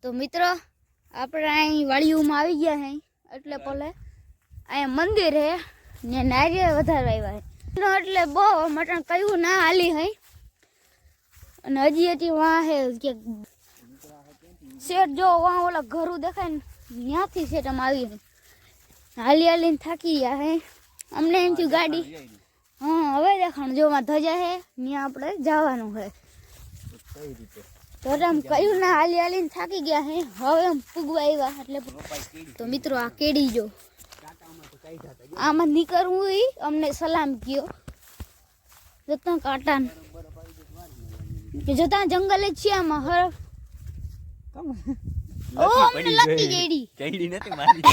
તો મિત્રો આપણે અહીં વાડીઓમાં આવી ગયા હે એટલે પોલે અહીંયા મંદિર હે ને નારિયેળ વધારે આવ્યા હે એટલે બહુ મટન કયું ના હાલી હે અને હજી વાં હે કે શેઠ જો વાં ઓલા ઘરું દેખાય ને ત્યાંથી શેઠ આમ આવી હે હાલી હાલીને થાકી ગયા હે અમને એમ થયું ગાડી હા હવે દેખાણ જો માં ધજા હે ત્યાં આપણે જવાનું હે તો આમ કયું ના હાલી હાલીને થાકી ગયા હે હવે આમ પૂગવા આવ્યા એટલે તો મિત્રો આ કેડી જો આમાં નીકળવું ઈ અમને સલામ કયો જતા કાંટા કે જતા જંગલ જ છે આમાં હર ઓ અમને લકી કેડી કેડી નથી મારી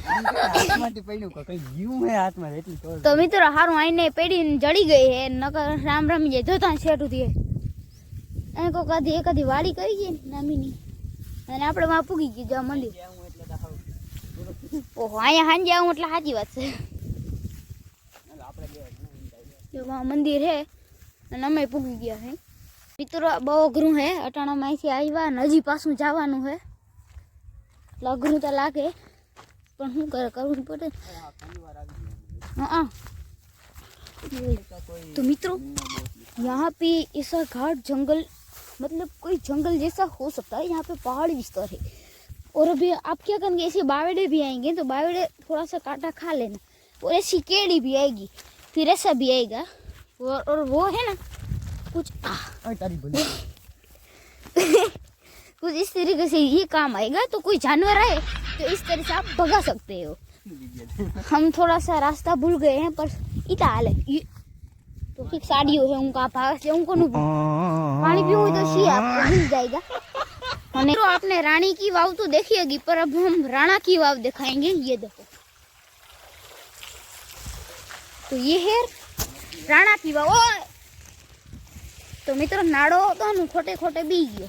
હાથમાંથી પડ્યું કે કઈ જીવ હે હાથમાં એટલી તો મિત્રો હારું આઈને પેડીને જડી ગઈ હે નકર રામ રામી જાય જોતા શેઠું થી એ કો કદી એકાદી વાડી કરી ગઈ ને નામીની અને આપણે માં પૂગી ગઈ જા મંદિર ઓહો અહીંયા હાંજે આવું એટલે સાચી વાત છે જો મંદિર હે અને અમે પૂગી ગયા હે મિત્રો બહુ અઘરું હે અટાણામાં અહીંથી આવ્યા ને હજી પાછું જવાનું હે એટલે અઘરું તો લાગે પણ શું કરે કરવું પડે हाँ तो मित्रों यहाँ पे ऐसा घाट जंगल मतलब कोई जंगल जैसा हो सकता है यहाँ पे पहाड़ी विस्तार है और अभी आप क्या करेंगे ऐसे बावड़े भी आएंगे तो बावड़े थोड़ा सा कांटा खा लेना और ऐसी केड़ी भी आएगी फिर ऐसा भी आएगा और वो है ना कुछ कुछ इस तरीके से ये काम आएगा तो कोई जानवर आए तो इस तरह से आप भगा सकते हो हम थोड़ा सा रास्ता भूल गए हैं पर इतना हाल है तो फिर साड़ियों है उनका भाग से उनको पानी पीऊँ तो शी आपको मिल जाएगा और तो आपने रानी की वाव तो देखी होगी पर अब हम राणा की वाव दिखाएंगे ये देखो तो ये है राणा की वाव तो मित्रों नाड़ो तो खोटे खोटे बी गयो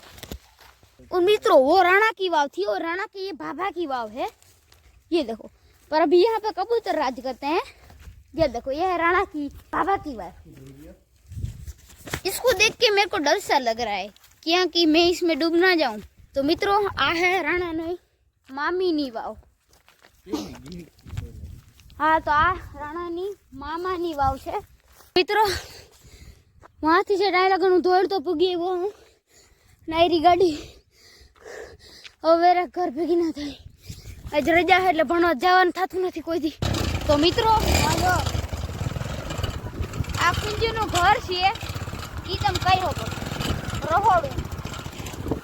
और मित्रों वो राणा की वाव थी और राणा की ये भाभा की वाव है ये देखो पर अभी यहाँ पे कबूतर राज करते हैं ये देखो ये है राणा की भाभा की वाव इसको देख के मेरे को डर सा लग रहा है क्या कि मैं इसमें डूब ना जाऊं तो मित्रों आ है राणा ने मामी नी वाव हाँ तो आ राणा नी मामा नी वाव छे मित्रों वहां थी से डायला घणું દોડ તો પૂગી એવો હું નાયરી ગાડી હવે ઘર ભેગી ના થાય આજ રજા છે એટલે ભણવા જવાનું થતું નથી કોઈથી તો મિત્રો હાલો આ કુંજીનું ઘર છે ઈ તમે કઈ શકો રહોડું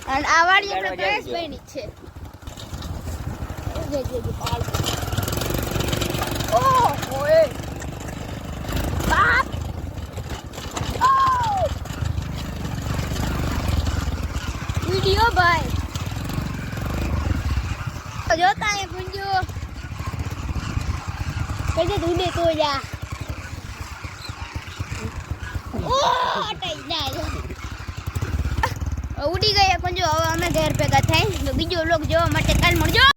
અને આ વાડી આપણે પ્રવેશભાઈની જ છે ઓહો એ બાપ વિડિયો ભાઈ જોતા હે ગુંજો કજે ઉડે તો જા ઓ અટાઈ જાય ઉડી ગયા ગુંજો હવે અમે ઘર ભેગા થાય તો બીજો લોક જોવા માટે કાલ મળજો।